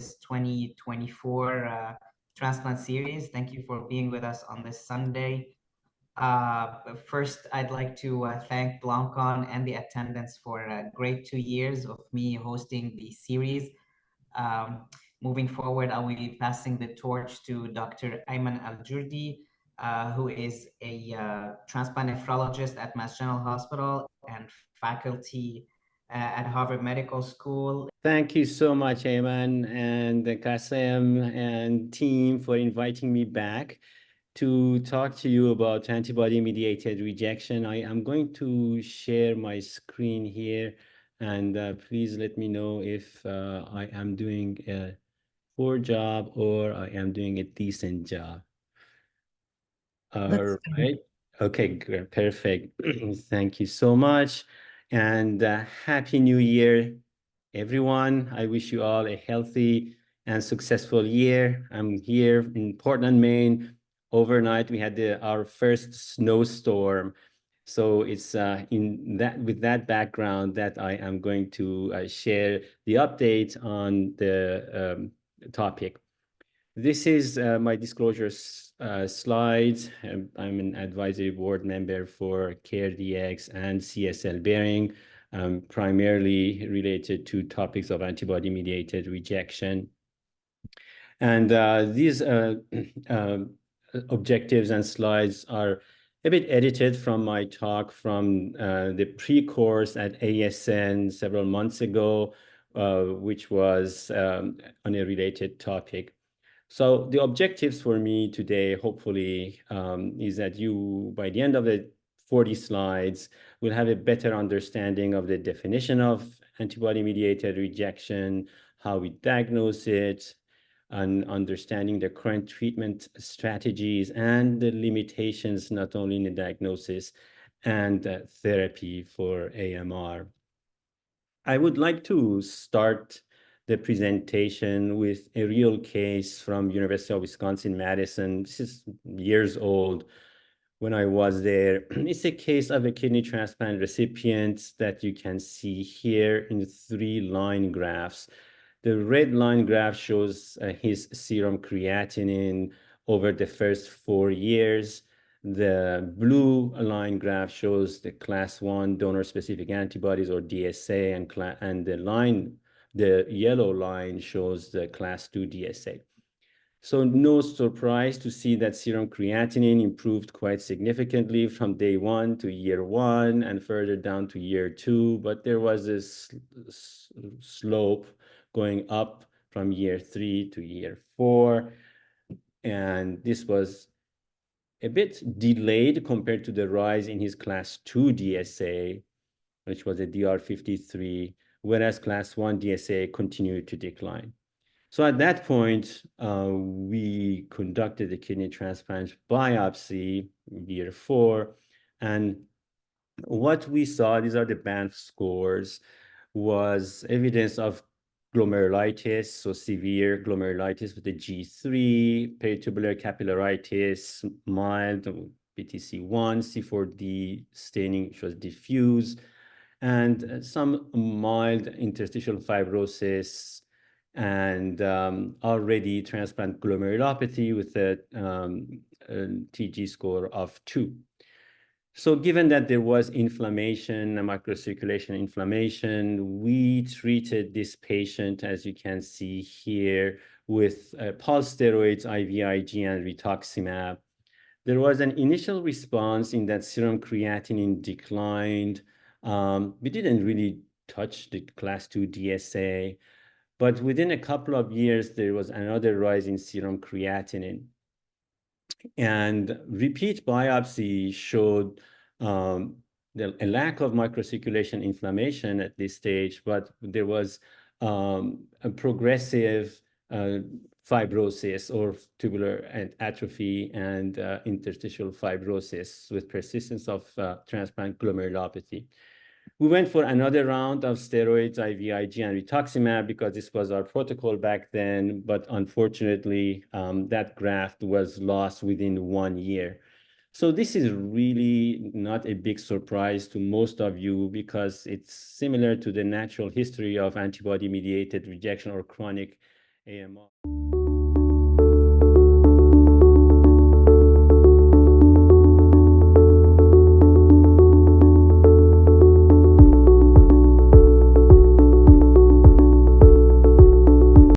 2024 Transplant series. Thank you for being with us on this Sunday. First, I'd like to thank Blancon and the attendants for a great 2 years of me hosting the series. Um, Moving forward, I will be passing the torch to Dr. Ayman Al-Jurdi, who is a transplant nephrologist at Mass General Hospital and faculty at Harvard Medical School. Thank you so much, Ayman and the Qasem and team for inviting me back to talk to you about antibody-mediated rejection. I am going to share my screen here, and please let me know if I am doing a poor job or I am doing a decent job. All right. Okay, great. Perfect. Thank you so much. And Happy New Year, everyone. I wish you all a healthy and successful year. I'm here in Portland, Maine. Overnight, we had our first snowstorm. So it's with that background that I am going to share the update on the topic. This is my disclosure slides. I'm an advisory board member for CareDx and CSL Behring, primarily related to topics of antibody-mediated rejection. And these objectives and slides are a bit edited from my talk from the pre-course at ASN several months ago, which was on a related topic. So the objectives for me today, hopefully, is that you, by the end of the 40 slides, will have a better understanding of the definition of antibody-mediated rejection, how we diagnose it, and understanding the current treatment strategies and the limitations, not only in the diagnosis and therapy for AMR. I would like to start the presentation with a real case from University of Wisconsin-Madison. This is years old when I was there. It's a case of a kidney transplant recipient that you can see here in 3 line graphs. The red line graph shows his serum creatinine over the first 4 years. The blue line graph shows the class 1 donor-specific antibodies, or DSA, and the yellow line shows the class 2 DSA. So no surprise to see that serum creatinine improved quite significantly from day 1 to year 1 and further down to year 2, but there was this slope going up from year 3 to year 4. And this was a bit delayed compared to the rise in his class 2 DSA, which was a DR53, whereas class 1 DSA continued to decline. So at that point, we conducted a kidney transplant biopsy year 4. And what we saw, these are the Banff scores, was evidence of glomerulitis, so severe glomerulitis with the G3, peritubular capillaritis, mild BTC1, C4D staining, which was diffuse, and some mild interstitial fibrosis, and already transplant glomerulopathy with a TG score of 2. So given that there was inflammation, a microcirculation inflammation, we treated this patient, as you can see here, with pulse steroids, IVIG, and rituximab. There was an initial response in that serum creatinine declined. We didn't really touch the class 2 DSA, but within a couple of years, there was another rise in serum creatinine. And repeat biopsy showed a lack of microcirculation inflammation at this stage, but there was a progressive fibrosis or tubular atrophy and interstitial fibrosis with persistence of transplant glomerulopathy. We went for another round of steroids, IVIG, and rituximab because this was our protocol back then, but unfortunately, that graft was lost within 1 year. So this is really not a big surprise to most of you because it's similar to the natural history of antibody-mediated rejection or chronic AMR.